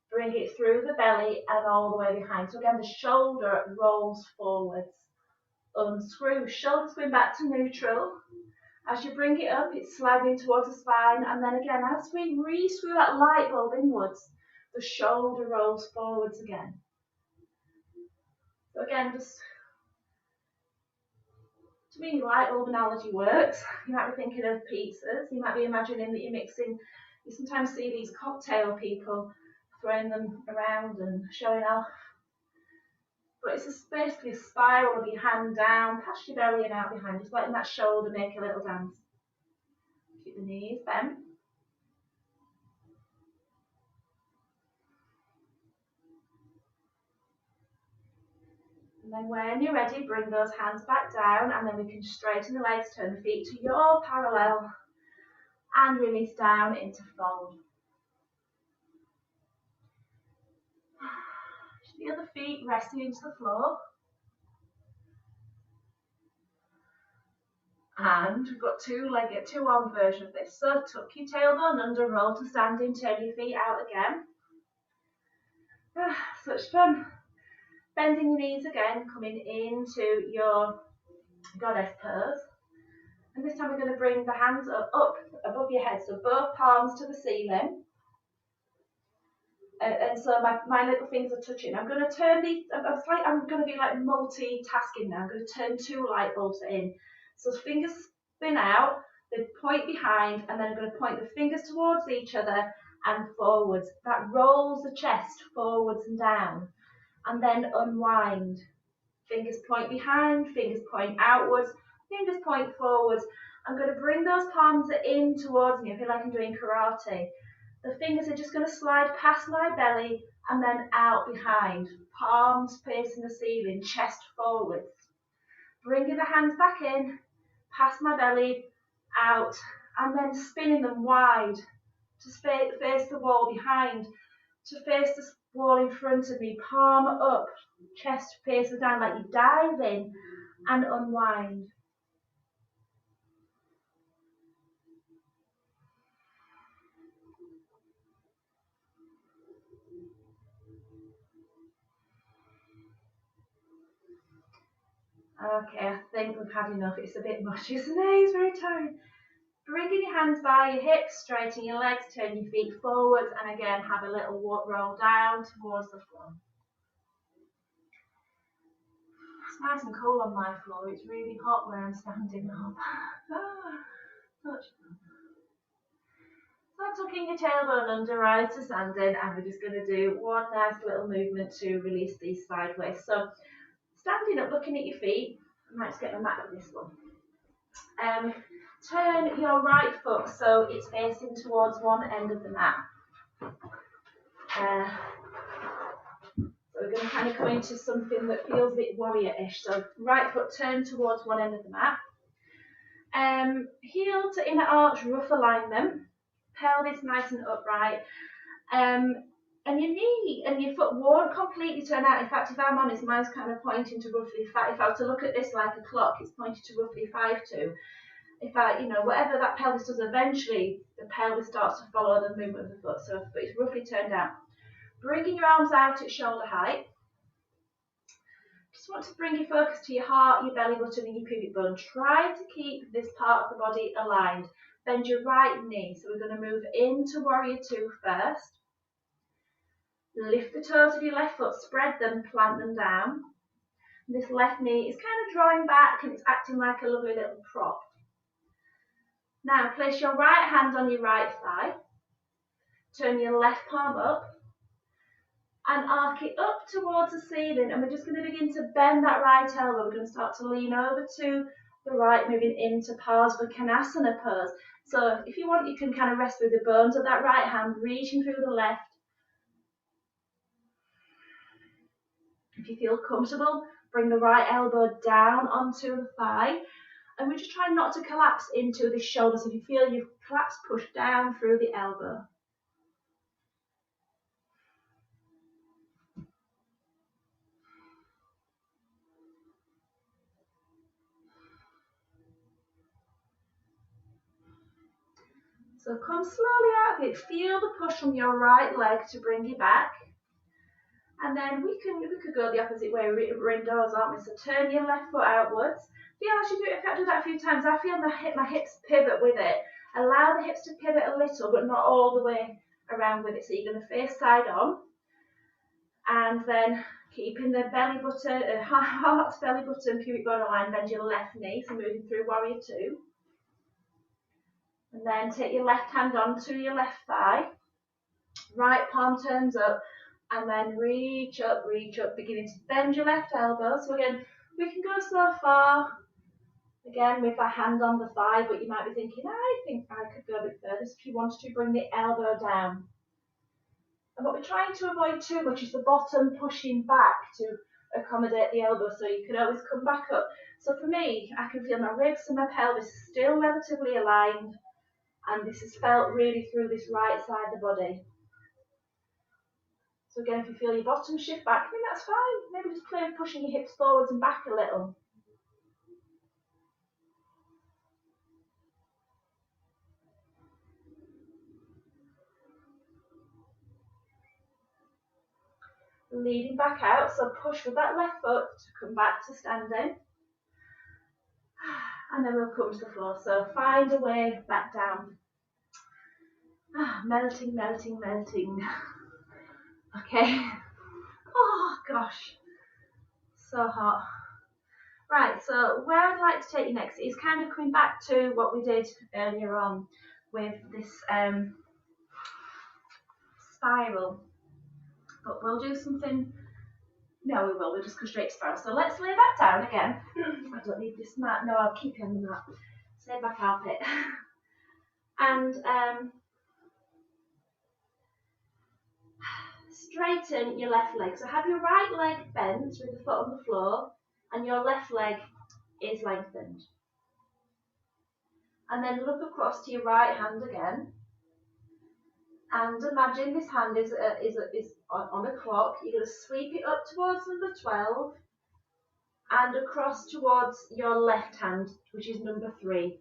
Bring it through the belly and all the way behind. So again, the shoulder rolls forwards. unscrew. Shoulders going back to neutral. As you bring it up, it's sliding towards the spine, and then again, as we re-screw that light bulb inwards, the shoulder rolls forwards again. So again, just to me, light bulb analogy works. You might be thinking of pizzas. You might be imagining that you're mixing. You sometimes see these cocktail people throwing them around and showing off. But it's basically a spiral of your hand down, past your belly and out behind, just letting that shoulder make a little dance. Keep the knees bent. And then when you're ready, bring those hands back down, and then we can straighten the legs, turn the feet to your parallel, and release down into fold. The other feet resting into the floor. And we've got two-legged, two-arm version of this. So tuck your tailbone under, roll to standing, turn your feet out again. Such fun. Bending your knees again, coming into your goddess pose. And this time we're going to bring the hands up above your head, so both palms to the ceiling. And so my little fingers are touching. I'm going to turn these, I'm going to be like multitasking now. I'm going to turn two light bulbs in. So fingers spin out, they point behind, and then I'm going to point the fingers towards each other and forwards. That rolls the chest forwards and down. And then unwind. Fingers point behind, fingers point outwards, fingers point forwards. I'm going to bring those palms in towards me. I feel like I'm doing karate. The fingers are just going to slide past my belly and then out behind. Palms facing the ceiling, chest forwards. Bringing the hands back in, past my belly, out, and then spinning them wide to face the wall behind, to face the wall in front of me, palm up, chest faces down, like you dive in and unwind. Okay, I think we've had enough. It's a bit much, isn't it? It's very tiring. Bringing your hands by your hips, straighten your legs, turn your feet forwards, and again have a little roll down towards the floor. It's nice and cool on my floor. It's really hot where I'm standing up. Such fun. So tucking your tailbone under, rise to standing, and we're just going to do one nice little movement to release these sideways. So standing up, looking at your feet. I might just get the mat for this one. Turn your right foot so it's facing towards one end of the mat. So we're going to kind of come into something that feels a bit warrior-ish. So right foot turned towards one end of the mat. Heel to inner arch, rough alignment. Pelvis nice and upright. And your knee and your foot won't completely turn out. In fact, if I'm honest, mine's kind of pointing to roughly, if I was to look at this like a clock, it's pointing to roughly 5'2". If I, whatever that pelvis does, eventually the pelvis starts to follow the movement of the foot. So, but it's roughly turned out. Bringing your arms out at shoulder height. Just want to bring your focus to your heart, your belly button, and your pubic bone. Try to keep this part of the body aligned. Bend your right knee. So we're going to move into Warrior 2 first. Lift the toes of your left foot, spread them, plant them down. This left knee is kind of drawing back and it's acting like a lovely little prop. Now place your right hand on your right thigh. Turn your left palm up and arc it up towards the ceiling, and we're just going to begin to bend that right elbow. We're going to start to lean over to the right, moving into Parsvakonasana pose. So if you want, you can kind of rest with the bones of that right hand, reaching through the left. If you feel comfortable, bring the right elbow down onto the thigh, and we're just trying not to collapse into the shoulder. So if you feel you've collapsed, push down through the elbow. So come slowly out of it. Feel the push from your right leg to bring you back. And then we could go the opposite way. We're indoors, aren't we? So turn your left foot outwards. Feel as you do it. If I do that a few times, I feel my hips pivot with it. Allow the hips to pivot a little, but not all the way around with it. So you're going to face side on, and then keeping the belly button, heart, belly button, pubic bone aligned. Bend your left knee. So moving through warrior two, and then take your left hand onto your left thigh. Right palm turns up. And then reach up, beginning to bend your left elbow. So again, we can go so far, again, with a hand on the thigh, but you might be thinking, I think I could go a bit further. So if you wanted to bring the elbow down. And what we're trying to avoid too much is the bottom pushing back to accommodate the elbow, so you can always come back up. So for me, I can feel my ribs and my pelvis still relatively aligned, and this is felt really through this right side of the body. So again, if you feel your bottom shift back, I mean, that's fine. Maybe just play with pushing your hips forwards and back a little. Leading back out, so push with that left foot to come back to standing. And then we'll come to the floor. So find a way back down. Melting, melting, melting. Okay. Oh gosh, so hot. Right, so where I'd like to take you next is kind of coming back to what we did earlier on with this spiral. But we'll do something. No, we will. We'll just go straight to spiral. So let's lay back down again. I don't need this mat. No, I'll keep you on the mat. Stay back carpet. And straighten your left leg. So have your right leg bent with the foot on the floor, and your left leg is lengthened. And then look across to your right hand again. And imagine this hand is on a clock. You're going to sweep it up towards number 12 and across towards your left hand, which is number 3.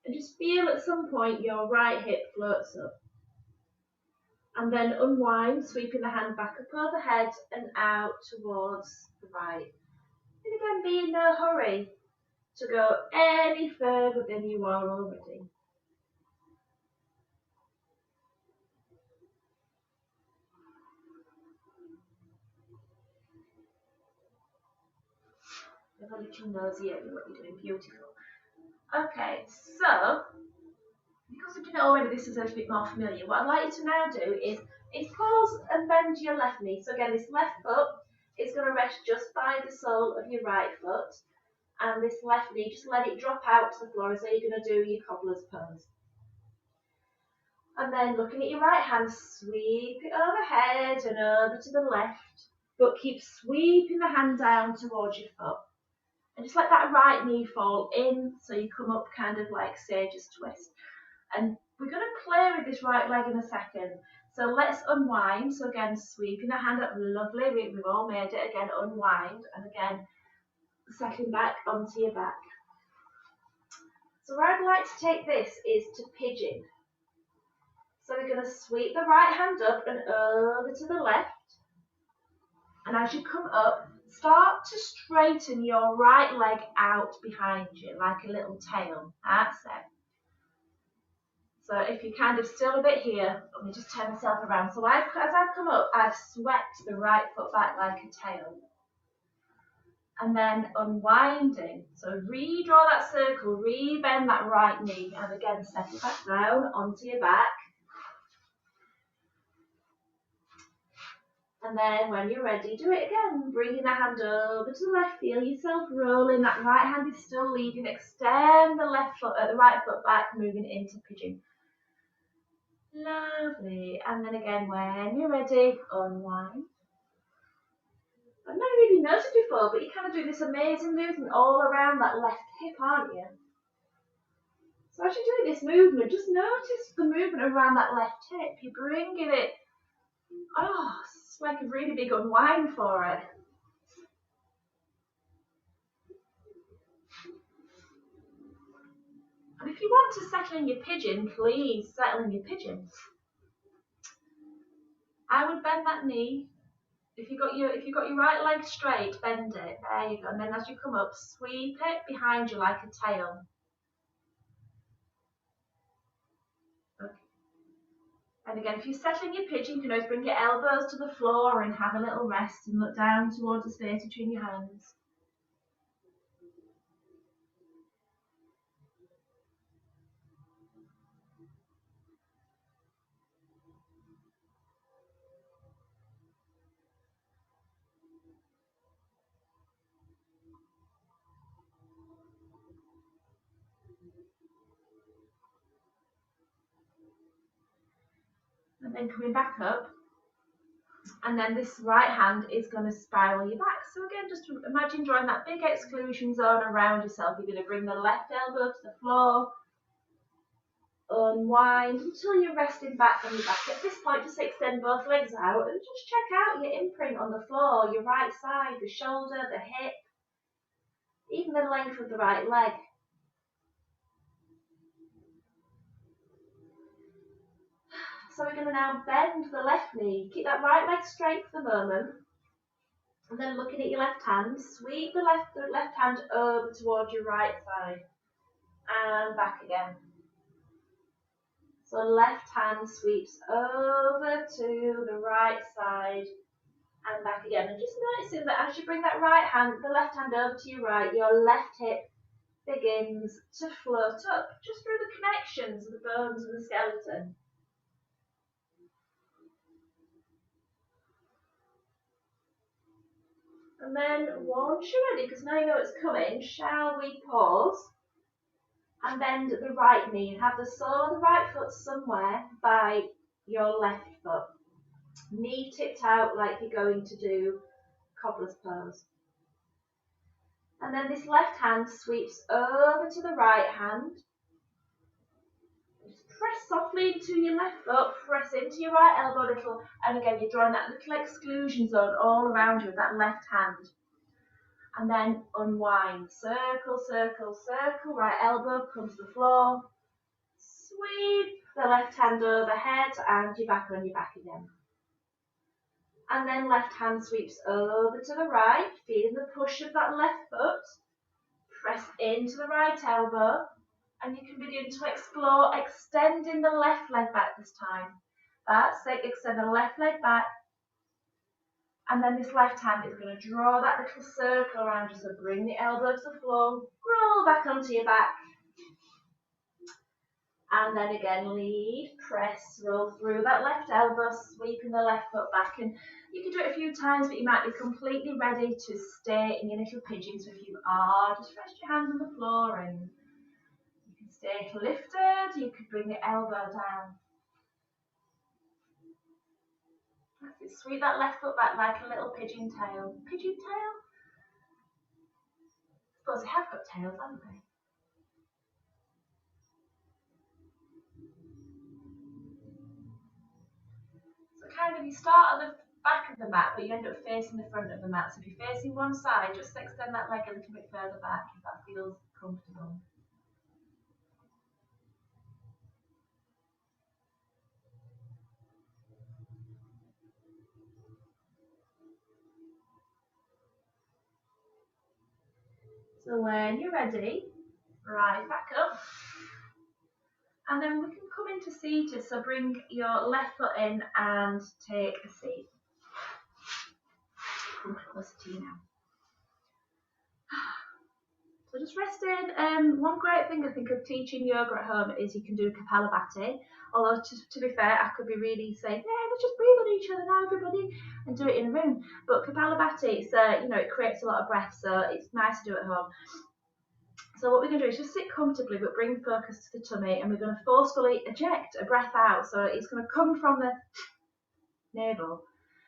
And just feel at some point your right hip floats up. And then unwind, sweeping the hand back up overhead and out towards the right. And again, be in no hurry to go any further than you are already. Have a little nosy at what you're doing. Beautiful. Okay, so because we've done it already, this is a little bit more familiar. What I'd like you to now do is pause and bend your left knee. So again, this left foot is going to rest just by the sole of your right foot, and this left knee, just let it drop out to the floor as though you're going to do your cobbler's pose. And then looking at your right hand, sweep it overhead and over to the left, but keep sweeping the hand down towards your foot. And just let that right knee fall in, so you come up kind of like Sage's twist. And we're going to play with this right leg in a second. So let's unwind. So again, sweeping the hand up, lovely. We've all made it. Again, unwind. And again, settling back onto your back. So where I'd like to take this is to pigeon. So we're going to sweep the right hand up and over to the left. And as you come up, start to straighten your right leg out behind you, like a little tail. That's it. So if you're kind of still a bit here, let me just turn myself around. So as I come up, I've swept the right foot back like a tail. And then unwinding. So redraw that circle, re-bend that right knee, and again, settle back down onto your back. And then when you're ready, do it again. Bringing the hand over to the left, feel yourself rolling. That right hand is still leading. Extend the right foot back, moving into pigeon. Lovely. And then again, when you're ready, unwind. I've never really noticed before, but you kind of do this amazing movement all around that left hip, aren't you? So as you're doing this movement, just notice the movement around that left hip. You're bringing it, it's like a really big unwind for it. And if you want to settle in your pigeon, please settle in your pigeon. I would bend that knee if you've got your right leg straight, bend it. There you go. And then as you come up, sweep it behind you like a tail. Okay. And again, if you're settling your pigeon, you can always bring your elbows to the floor and have a little rest and look down towards the space between your hands. And then coming back up, and then this right hand is going to spiral you back. So again, just imagine drawing that big exclusion zone around yourself. You're going to bring the left elbow to the floor, unwind until you're resting back on your back. At this point, just extend both legs out and just check out your imprint on the floor, your right side, the shoulder, the hip, even the length of the right leg. So we're going to now bend the left knee. Keep that right leg straight for the moment. And then looking at your left hand, sweep the left hand over towards your right side. And back again. So left hand sweeps over to the right side and back again. And just noticing that as you bring that right hand, the left hand over to your right, your left hip begins to float up just through the connections of the bones and the skeleton. And then once you're ready, because now you know it's coming, shall we pause and bend the right knee and have the sole of the right foot somewhere by your left foot. Knee tipped out like you're going to do cobbler's pose. And then this left hand sweeps over to the right hand. Just press softly into your left foot, press into your right elbow a little, and again you're drawing that little exclusion zone all around you with that left hand. And then unwind, circle, circle, circle, right elbow comes to the floor, sweep the left hand overhead and you're back on your back again. And then left hand sweeps over to the right, feeling the push of that left foot, press into the right elbow, and you can begin to explore extending the left leg back this time. That's it, extend the left leg back. And then this left hand is going to draw that little circle around you. So bring the elbow to the floor, roll back onto your back. And then again, lead, press, roll through that left elbow, sweeping the left foot back. And you can do it a few times, but you might be completely ready to stay in your little pigeon. So if you are, just rest your hands on the floor and you can stay lifted. You could bring the elbow down. That's it. Sweep that left foot back like a little pigeon tail. Pigeon tail? I suppose they have got tails, haven't they? So kind of you start at the back of the mat, but you end up facing the front of the mat. So if you're facing one side, just extend that leg a little bit further back if that feels comfortable. So when you're ready, rise back up. And then we can come into seated. So bring your left foot in and take a seat. Come closer to you now. So just resting. One great thing I think of teaching yoga at home is you can do Kapalabhati. Although to be fair, I could be really saying, yeah, let's just breathe on each other now, everybody, and do it in a room. But Kapalabhati, it's it creates a lot of breath, so it's nice to do at home. So what we're going to do is just sit comfortably, but bring focus to the tummy, and we're going to forcefully eject a breath out. So it's going to come from the navel.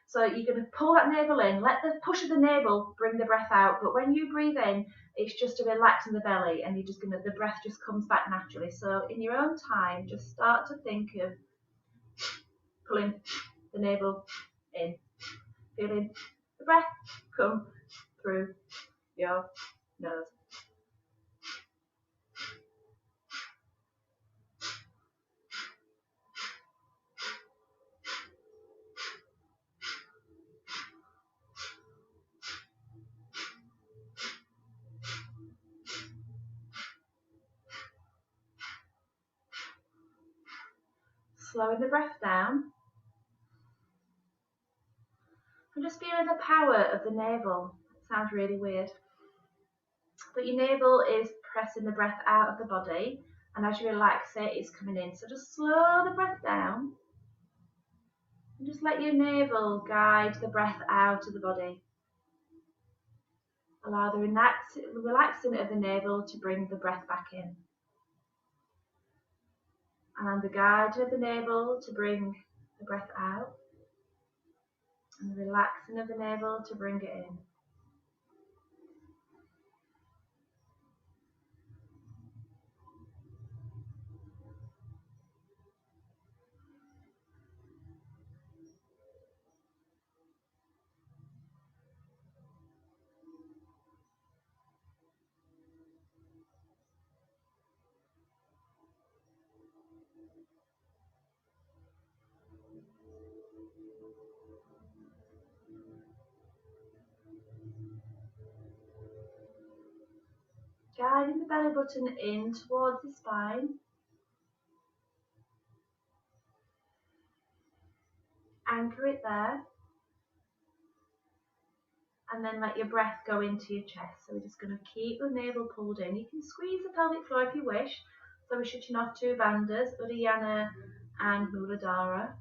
So you're going to pull that navel in, let the push of the navel bring the breath out. But when you breathe in, it's just to relax in the belly, and the breath just comes back naturally. So in your own time, just start to think of pulling the navel in, feeling the breath come through your nose. slowing the breath down. And just feeling the power of the navel. It sounds really weird. But your navel is pressing the breath out of the body, and as you relax it, it's coming in. So just slow the breath down, and just let your navel guide the breath out of the body. Allow the relaxing of the navel to bring the breath back in. And the guide of the navel to bring the breath out. And the relaxing of the navel to bring it in. Guiding the belly button in towards the spine. Anchor it there. And then let your breath go into your chest. So we're just going to keep the navel pulled in. You can squeeze the pelvic floor if you wish. So we're shutting off two bandhas, Uddiyana and Muladhara.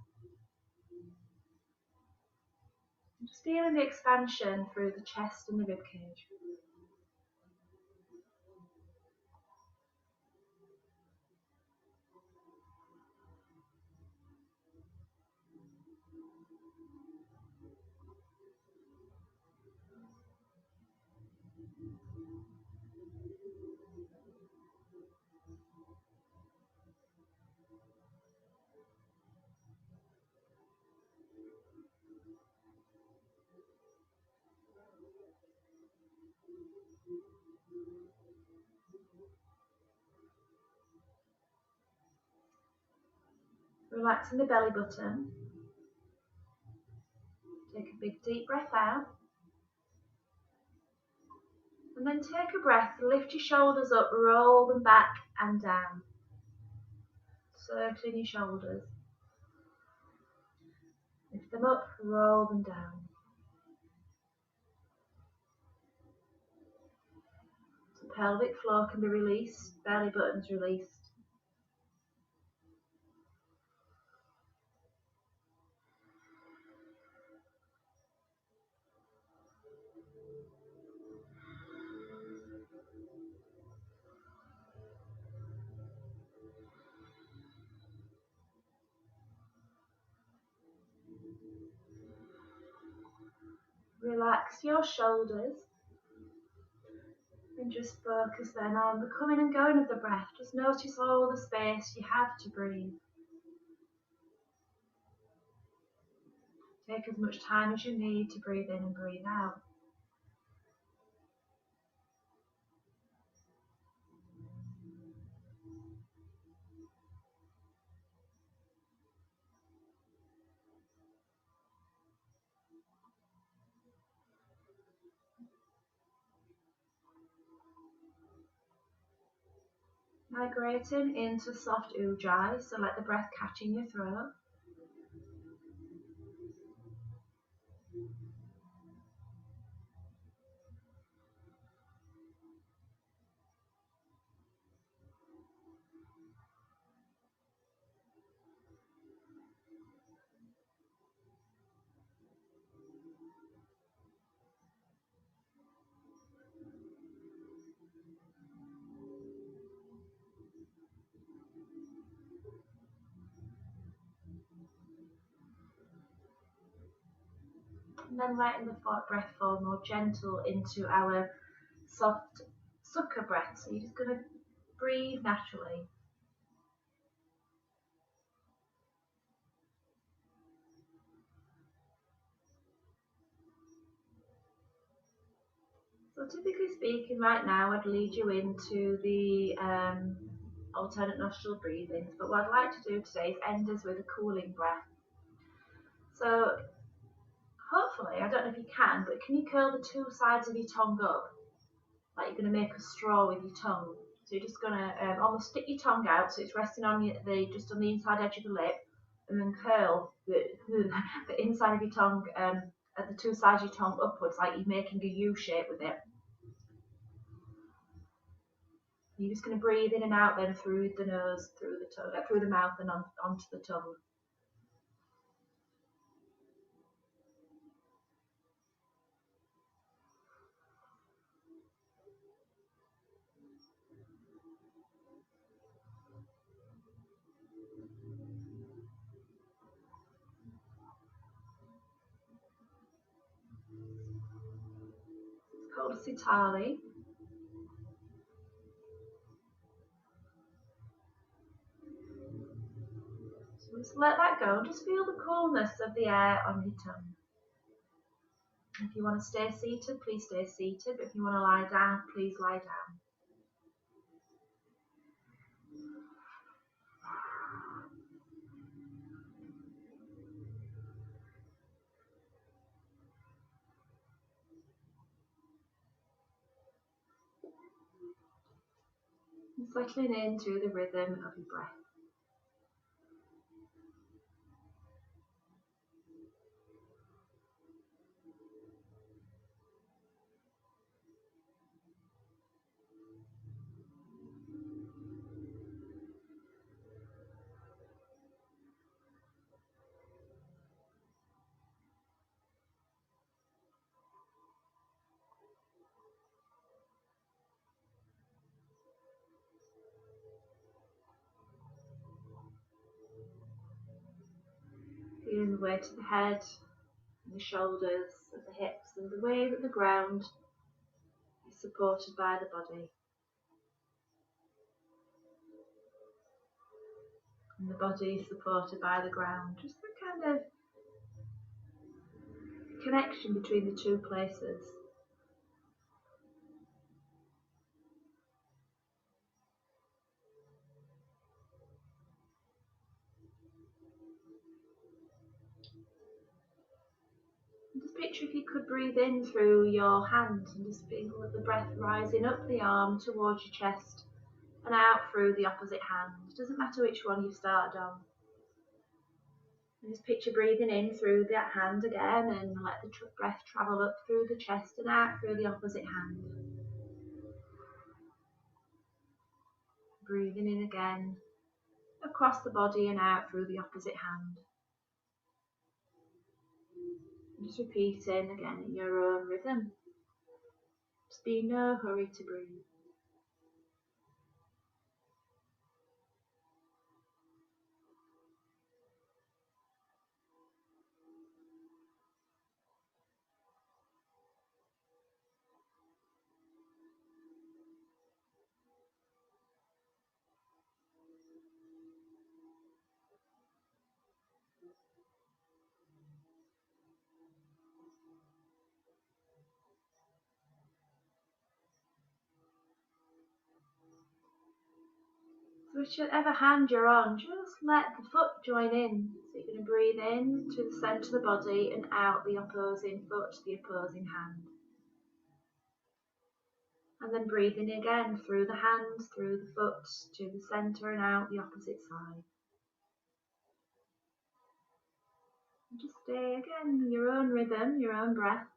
Just feeling the expansion through the chest and the rib cage. Relaxing the belly button. Take a big deep breath out. And then take a breath, lift your shoulders up, roll them back and down. Circling your shoulders. Lift them up, roll them down. The pelvic floor can be released, belly button's released. Relax your shoulders and just focus then on the coming and going of the breath. Just notice all the space you have to breathe. Take as much time as you need to breathe in and breathe out. Migrating into soft ujjayi, so let the breath catch in your throat. And then letting the breath fall more gentle into our soft sukha breath. So you're just going to breathe naturally. So typically speaking right now I'd lead you into the alternate nostril breathings, but what I'd like to do today is end us with a cooling breath. So hopefully, I don't know if you can, but can you curl the two sides of your tongue up? Like you're going to make a straw with your tongue. So you're just going to almost stick your tongue out so it's resting on just on the inside edge of the lip. and then curl the inside of your tongue at the two sides of your tongue upwards, like you're making a U shape with it. You're just going to breathe in and out then through the nose, through the tongue, through the mouth and onto the tongue. It's called Sitali. So just let that go. Just feel the coolness of the air on your tongue. If you want to stay seated, please stay seated. But if you want to lie down, please lie down. And settling into the rhythm of your breath. Feeling the weight of the head, and the shoulders, and the hips, and the way that the ground is supported by the body. And the body is supported by the ground. Just a kind of connection between the two places. Just picture if you could breathe in through your hand and just feel the breath rising up the arm towards your chest and out through the opposite hand. It doesn't matter which one you've started on. And just picture breathing in through that hand again and let the breath travel up through the chest and out through the opposite hand. Breathing in again across the body and out through the opposite hand. Just repeating again in your own rhythm. Just be in no hurry to breathe. So whichever hand you're on, just let the foot join in. So you're going to breathe in to the centre of the body and out the opposing foot, the opposing hand. And then breathing again through the hand, through the foot, to the centre and out the opposite side. And just stay again in your own rhythm, your own breath.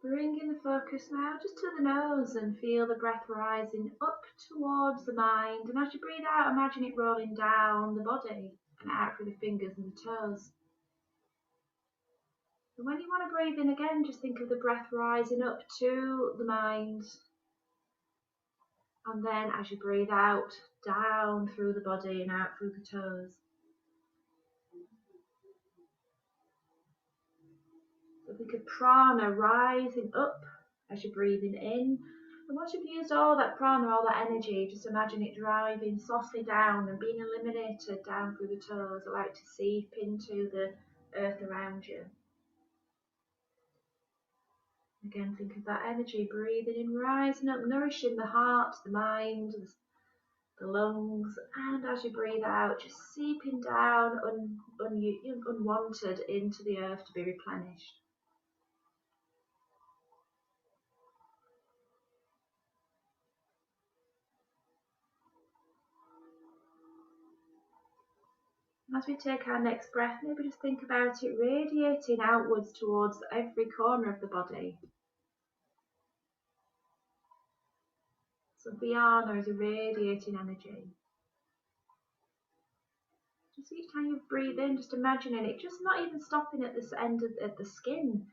Bringing the focus now just to the nose and feel the breath rising up towards the mind. And as you breathe out, imagine it rolling down the body and out through the fingers and the toes. And when you want to breathe in again, just think of the breath rising up to the mind. And then as you breathe out, down through the body and out through the toes. think of prana rising up as you're breathing in. And once you've used all that prana, all that energy, just imagine it driving softly down and being eliminated down through the toes, allow it to seep into the earth around you. Again, think of that energy breathing in, rising up, nourishing the heart, the mind, the lungs, and as you breathe out, just seeping down unwanted into the earth to be replenished. As we take our next breath, maybe just think about it radiating outwards towards every corner of the body. So Vyana is a radiating energy. Just each time you breathe in, just imagining it, just not even stopping at this end of the skin,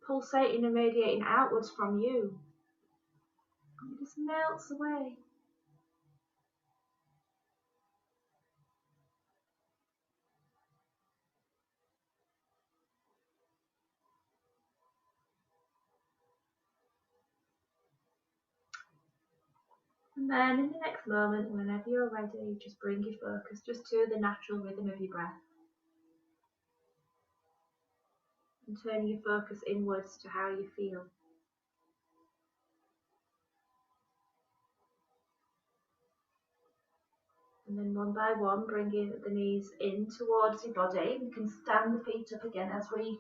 pulsating and radiating outwards from you. And it just melts away. And then in the next moment, whenever you're ready, just bring your focus just to the natural rhythm of your breath. And turning your focus inwards to how you feel. And then one by one, bringing the knees in towards your body. You can stand the feet up again as we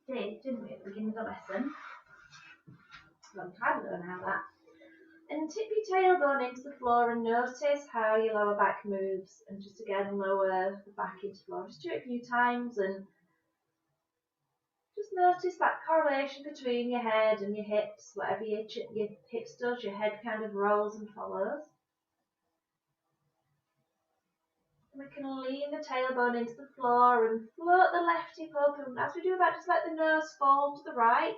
did, didn't we, at the beginning of the lesson? A long time ago now, that. And tip your tailbone into the floor and notice how your lower back moves. And just again, lower the back into the floor. Just do it a few times and just notice that correlation between your head and your hips. Whatever your hips does, your head kind of rolls and follows. We can lean the tailbone into the floor and float the left hip up. And as we do that, just let the nose fall to the right.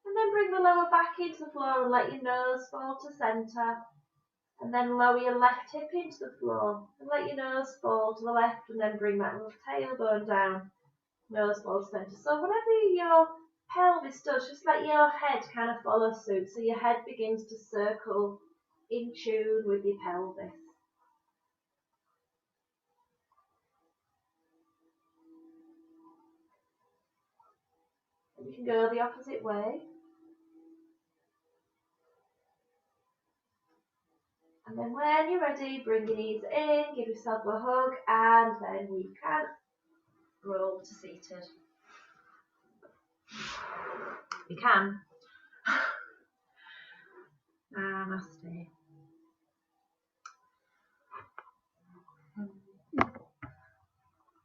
And then bring the lower back into the floor and let your nose fall to centre. And then lower your left hip into the floor and let your nose fall to the left. And then bring that little tailbone down, nose fall to centre. So whatever your pelvis does, just let your head kind of follow suit. So your head begins to circle in tune with your pelvis. You can go the opposite way. And then when you're ready, bring your knees in, give yourself a hug, and then we can roll to seated. You can. Namaste.